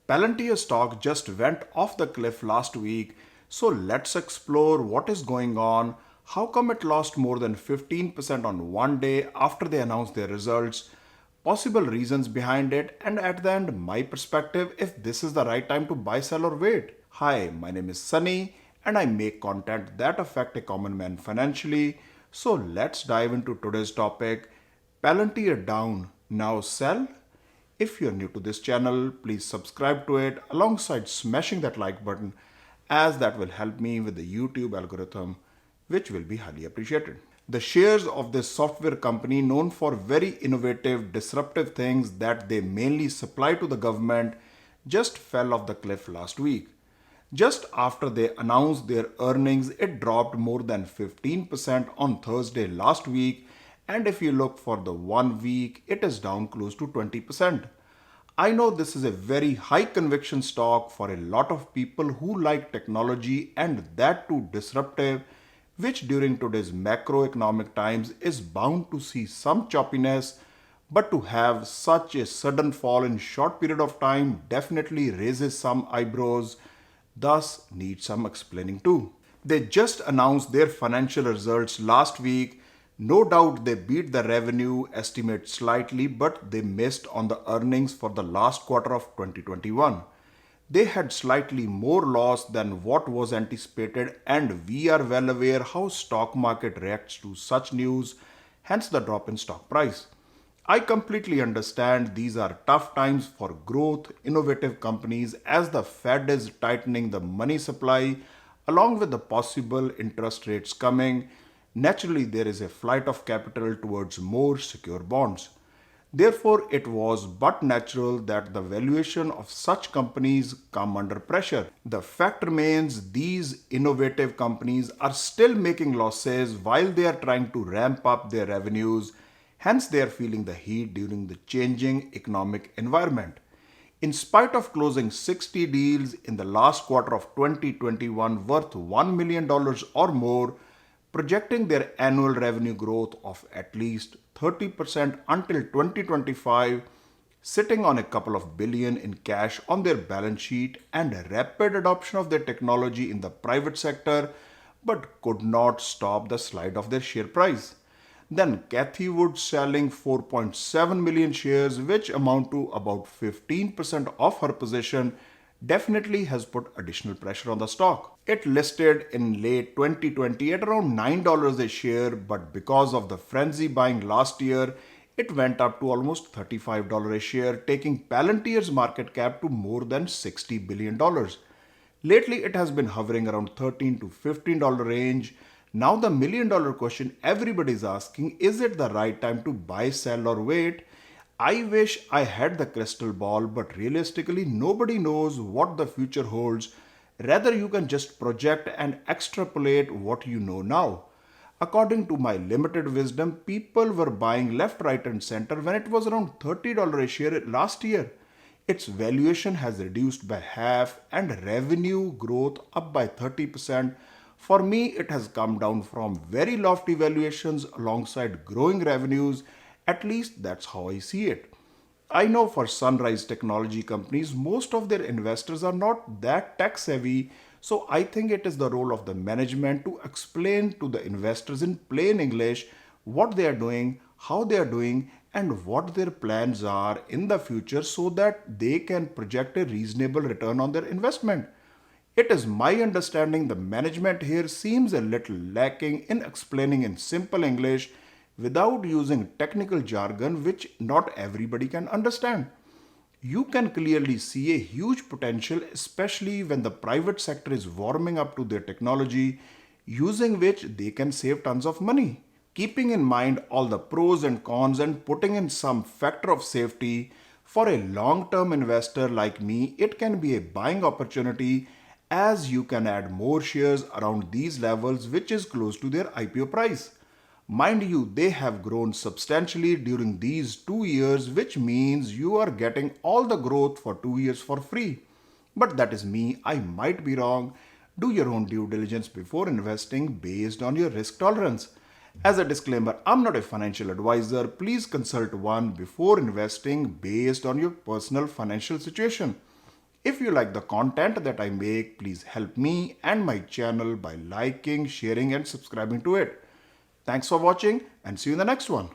Palantir stock just went off the cliff last week, so let's explore what is going on. How come it lost more than 15% on one day after they announced their results? Possible reasons behind it, and at the end, my perspective if this is the right time to buy, sell, or wait. Hi, my name is Sunny, and I make content that affect a common man financially. So let's dive into today's topic. Palantir down, now sell? If you're new to this channel, please subscribe to it alongside smashing that like button, as that will help me with the YouTube algorithm, which will be highly appreciated. The shares of this software company, known for very innovative, disruptive things that they mainly supply to the government, just fell off the cliff last week. Just after they announced their earnings, it dropped more than 15% on Thursday last week, and if you look for the 1 week, it is down close to 20%. I know this is a very high conviction stock for a lot of people who like technology and that too disruptive, which during today's macroeconomic times is bound to see some choppiness, but to have such a sudden fall in short period of time definitely raises some eyebrows, thus needs some explaining too. They just announced their financial results last week. No doubt they beat the revenue estimate slightly, but they missed on the earnings for the last quarter of 2021. They had slightly more loss than what was anticipated, and we are well aware how stock market reacts to such news, hence the drop in stock price. I completely understand these are tough times for growth, innovative companies as the Fed is tightening the money supply along with the possible interest rates coming. Naturally, there is a flight of capital towards more secure bonds. Therefore, it was but natural that the valuation of such companies come under pressure. The fact remains these innovative companies are still making losses while they are trying to ramp up their revenues. Hence, they are feeling the heat during the changing economic environment. In spite of closing 60 deals in the last quarter of 2021 worth $1 million or more, projecting their annual revenue growth of at least 30% until 2025, sitting on a couple of billion in cash on their balance sheet and a rapid adoption of their technology in the private sector, but could not stop the slide of their share price. Then Cathy Wood selling 4.7 million shares, which amount to about 15% of her position, definitely has put additional pressure on the stock. It listed in late 2020 at around $9 a share, but because of the frenzy buying last year, it went up to almost $35 a share, taking Palantir's market cap to more than $60 billion. Lately, it has been hovering around $13 to $15 range. Now the $1 million question everybody is asking, is it the right time to buy, sell or wait? I wish I had the crystal ball, but realistically, nobody knows what the future holds. Rather, you can just project and extrapolate what you know now. According to my limited wisdom, people were buying left, right, and center when it was around $30 a share last year. Its valuation has reduced by half and revenue growth up by 30%. For me, it has come down from very lofty valuations alongside growing revenues. At least that's how I see it. I know for sunrise technology companies, most of their investors are not that tech savvy, so I think it is the role of the management to explain to the investors in plain English what they are doing, how they are doing, and what their plans are in the future so that they can project a reasonable return on their investment. It is my understanding the management here seems a little lacking in explaining in simple English without using technical jargon which not everybody can understand. You can clearly see a huge potential, especially when the private sector is warming up to their technology, using which they can save tons of money. Keeping in mind all the pros and cons and putting in some factor of safety, for a long term investor like me, it can be a buying opportunity as you can add more shares around these levels, which is close to their IPO price. Mind you, they have grown substantially during these 2 years, which means you are getting all the growth for 2 years for free. But that is me, I might be wrong. Do your own due diligence before investing based on your risk tolerance. As a disclaimer, I'm not a financial advisor. Please consult one before investing based on your personal financial situation. If you like the content that I make, please help me and my channel by liking, sharing and subscribing to it. Thanks for watching and see you in the next one.